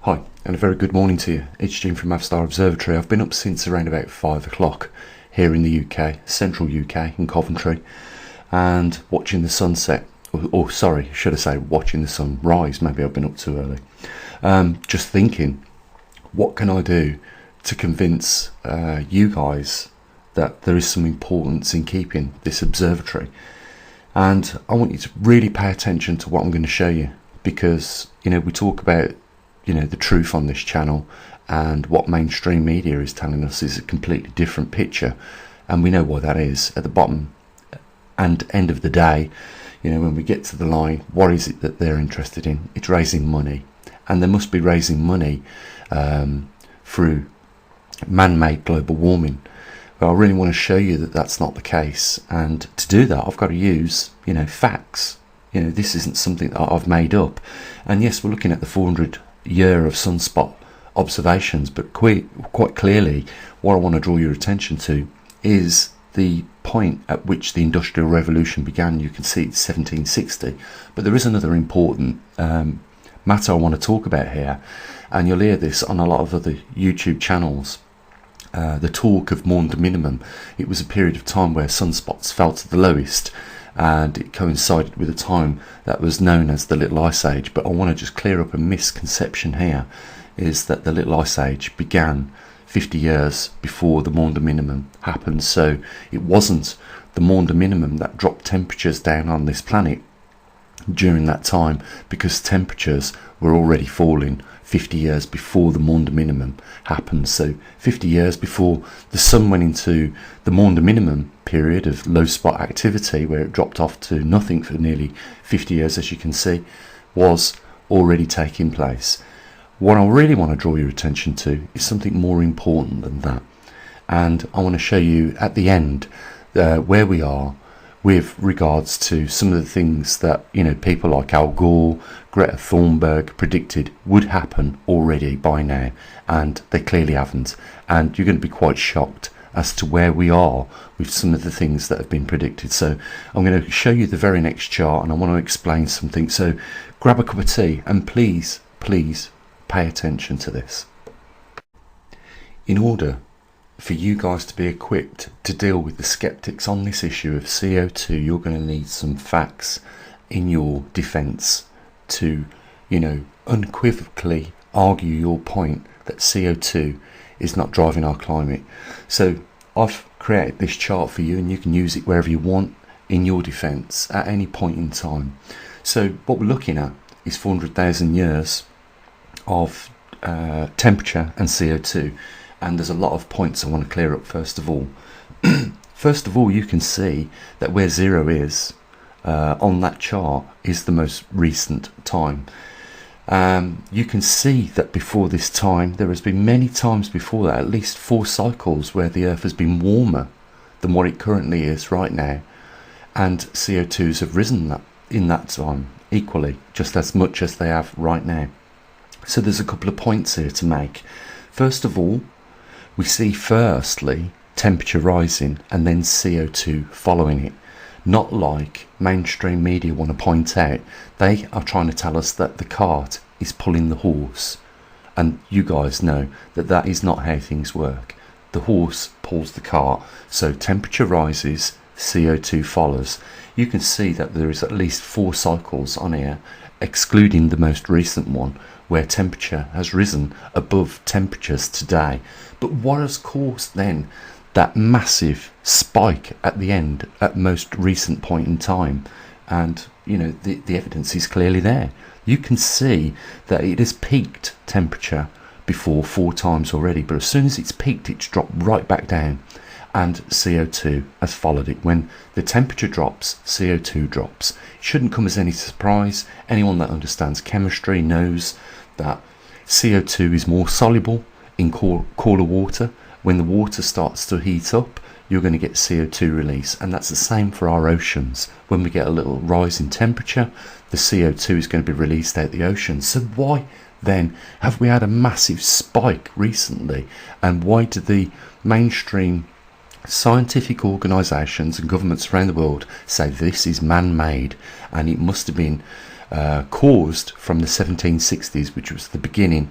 Hi, and a very good morning to you. It's Jim from maverickstar Observatory. I've been up since around about 5 o'clock here in the UK, central UK, in Coventry, and watching the sunset. Or sorry, should I say watching the sun rise? Maybe I've been up too early. Just thinking, what can I do to convince you guys that there is some importance in keeping this observatory? And I want you to really pay attention to what I'm going to show you, because we talk about the truth on this channel, and what mainstream media is telling us is a completely different picture, and we know why that is. At the bottom and end of the day, when we get to the line, what is it that they're interested in? It's raising money, and they must be raising money through man-made global warming. But I really want to show you that that's not the case, and to do that I've got to use facts. This isn't something that I've made up. And yes, we're looking at the 400 year of sunspot observations, but quite clearly what I want to draw your attention to is the point at which the Industrial Revolution began. You can see it's 1760, but there is another important matter I want to talk about here, and you'll hear this on a lot of other YouTube channels. The talk of Maunder Minimum. It was a period of time where sunspots fell to the lowest, and it coincided with a time that was known as the Little Ice Age. But I want to just clear up a misconception here, is that the Little Ice Age began 50 years before the Maunder Minimum happened. So it wasn't the Maunder Minimum that dropped temperatures down on this planet during that time, because temperatures were already falling 50 years before the Maunder Minimum happened. So 50 years before the sun went into the Maunder Minimum period of low spot activity, where it dropped off to nothing for nearly 50 years, as you can see, was already taking place. What I really want to draw your attention to is something more important than that, and I want to show you at the end where we are with regards to some of the things that people like Al Gore, Greta Thunberg predicted would happen already by now, and they clearly haven't. And you're going to be quite shocked as to where we are with some of the things that have been predicted. So I'm going to show you the very next chart, and I want to explain something. So grab a cup of tea and please pay attention to this. In order for you guys to be equipped to deal with the skeptics on this issue of CO2, you're going to need some facts in your defence to, unequivocally argue your point that CO2 is not driving our climate. So I've created this chart for you, and you can use it wherever you want in your defence at any point in time. So what we're looking at is 400,000 years of temperature and CO2. And there's a lot of points I want to clear up first of all. First of all, you can see that where zero is on that chart is the most recent time. You can see that before this time, there has been many times before that, at least 4 cycles, where the Earth has been warmer than what it currently is right now. And CO2s have risen in that time equally, just as much as they have right now. So there's a couple of points here to make. First of all, we see firstly temperature rising and then CO2 following it. Not like mainstream media want to point out. They are trying to tell us that the cart is pulling the horse, and you guys know that that is not how things work. The horse pulls the cart. So temperature rises, CO2 follows. You can see that there is at least 4 cycles on here, excluding the most recent one, where temperature has risen above temperatures today. But what has caused then that massive spike at the end, at most recent point in time? And the evidence is clearly there. You can see that it has peaked temperature before 4 times already, but as soon as it's peaked, it's dropped right back down, and CO2 has followed it. When the temperature drops, CO2 drops. It shouldn't come as any surprise. Anyone that understands chemistry knows that CO2 is more soluble in cooler water. When the water starts to heat up, you're going to get CO2 release, and that's the same for our oceans. When we get a little rise in temperature, the CO2 is going to be released out the ocean. So why then have we had a massive spike recently, and why do the mainstream scientific organisations and governments around the world say this is man-made, and it must have been caused from the 1760s, which was the beginning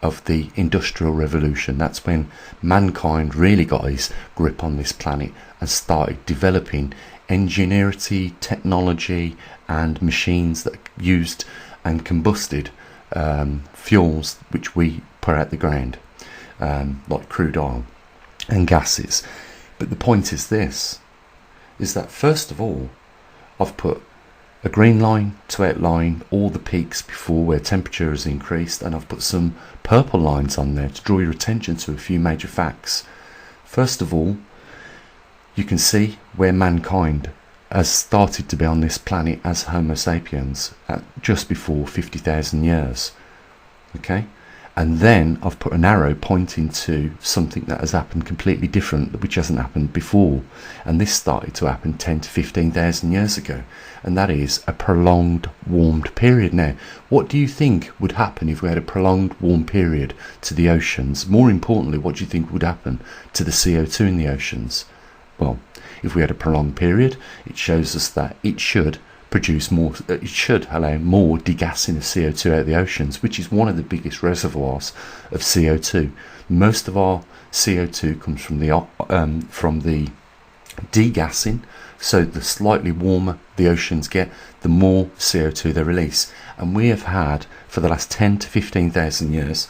of the Industrial Revolution. That's when mankind really got his grip on this planet and started developing ingenuity, technology and machines that used and combusted fuels which we put out the ground, like crude oil and gases. But the point is this, is that first of all, I've put a green line to outline all the peaks before where temperature has increased, and I've put some purple lines on there to draw your attention to a few major facts. First of all, you can see where mankind has started to be on this planet as Homo sapiens at just before 50,000 years. Okay? And then I've put an arrow pointing to something that has happened completely different, which hasn't happened before. And this started to happen 10 to 15,000 years ago. And that is a prolonged warmed period. Now, what do you think would happen if we had a prolonged warm period to the oceans? More importantly, what do you think would happen to the CO2 in the oceans? Well, if we had a prolonged period, it shows us that it should produce more, it should allow more degassing of CO2 out of the oceans, which is one of the biggest reservoirs of CO2. Most of our CO2 comes from the degassing, so the slightly warmer the oceans get, the more CO2 they release. And we have had, for the last 10 to 15,000 years,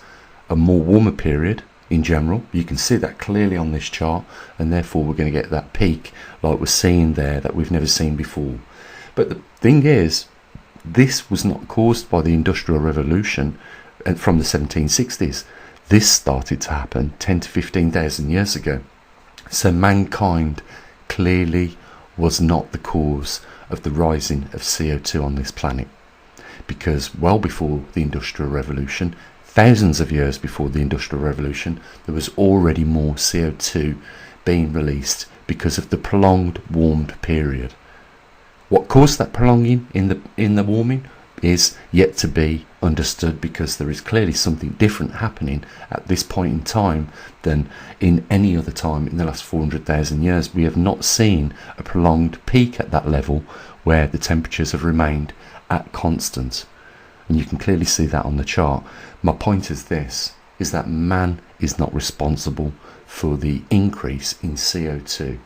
a more warmer period in general. You can see that clearly on this chart, and therefore we're going to get that peak like we're seeing there that we've never seen before. But the thing is, this was not caused by the Industrial Revolution from the 1760s. This started to happen 10 to 15,000 years ago. So mankind clearly was not the cause of the rising of CO2 on this planet, because well before the Industrial Revolution, thousands of years before the Industrial Revolution, there was already more CO2 being released because of the prolonged warmed period. What caused that prolonging in the warming is yet to be understood, because there is clearly something different happening at this point in time than in any other time in the last 400,000 years. We have not seen a prolonged peak at that level where the temperatures have remained at constant. And you can clearly see that on the chart. My point is this, is that man is not responsible for the increase in CO2.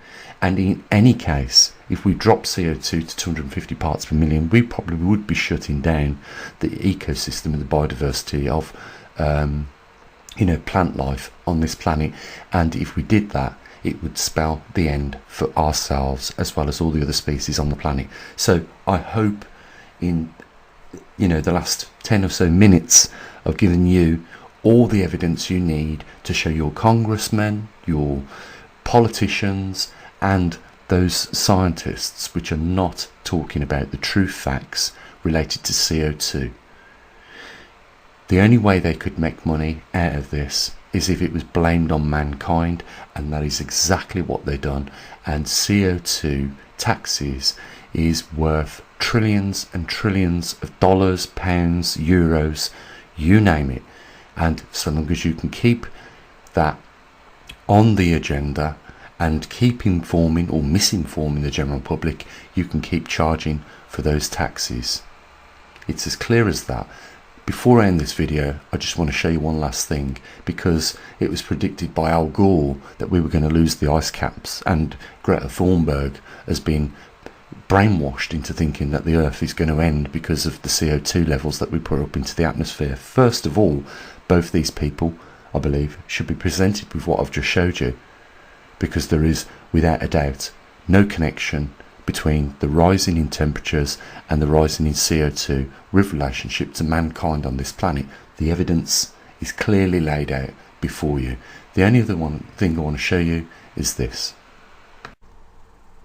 And in any case, if we drop CO2 to 250 parts per million, we probably would be shutting down the ecosystem and the biodiversity of plant life on this planet. And if we did that, it would spell the end for ourselves as well as all the other species on the planet. So I hope in the last 10 or so minutes I've given you all the evidence you need to show your congressmen, your politicians and those scientists which are not talking about the true facts related to CO2. The only way they could make money out of this is if it was blamed on mankind, and that is exactly what they've done. And CO2 taxes is worth trillions and trillions of dollars, pounds, euros, you name it. And so long as you can keep that on the agenda and keep informing or misinforming the general public, you can keep charging for those taxes. It's as clear as that. Before I end this video, I just want to show you one last thing, because it was predicted by Al Gore that we were going to lose the ice caps, and Greta Thunberg has been brainwashed into thinking that the earth is going to end because of the CO2 levels that we put up into the atmosphere. First of all, both these people, I believe, should be presented with what I've just showed you, because there is, without a doubt, no connection between the rising in temperatures and the rising in CO2 with relationship to mankind on this planet. The evidence is clearly laid out before you. The only other thing I want to show you is this.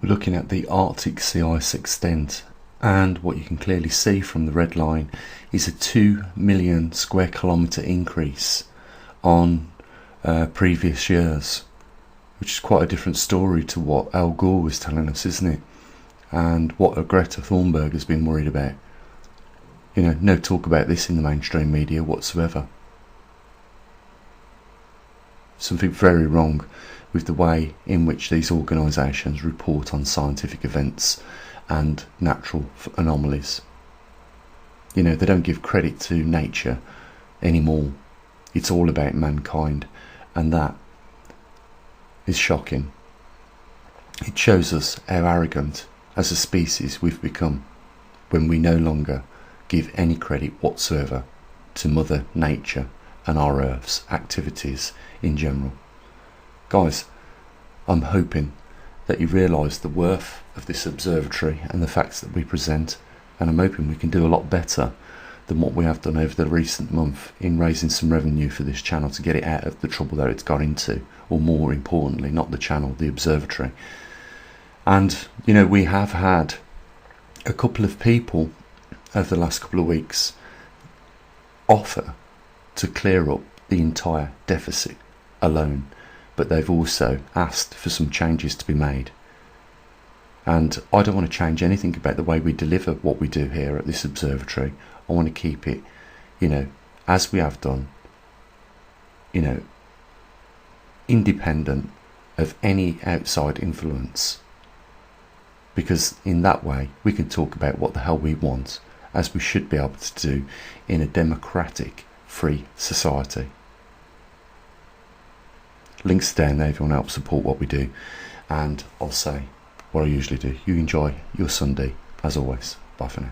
We're looking at the Arctic sea ice extent, and what you can clearly see from the red line is a 2 million square kilometre increase on previous years, which is quite a different story to what Al Gore was telling us, isn't it? And what Greta Thunberg has been worried about. No talk about this in the mainstream media whatsoever. Something very wrong with the way in which these organisations report on scientific events and natural anomalies. You know, they don't give credit to nature anymore. It's all about mankind, and that is shocking. It shows us how arrogant as a species we've become when we no longer give any credit whatsoever to Mother Nature and our Earth's activities in general. Guys, I'm hoping that you realise the worth of this observatory and the facts that we present, and I'm hoping we can do a lot better than what we have done over the recent month in raising some revenue for this channel to get it out of the trouble that it's got into, or more importantly, not the channel, the observatory. And, you know, we have had a couple of people over the last couple of weeks offer to clear up the entire deficit alone, but they've also asked for some changes to be made. And I don't want to change anything about the way we deliver what we do here at this observatory. I want to keep it, you know, as we have done, you know, independent of any outside influence, because in that way we can talk about what the hell we want, as we should be able to do in a democratic, free society. Links down there if you want to help support what we do, and I'll say what I usually do: you enjoy your Sunday. As always, bye for now.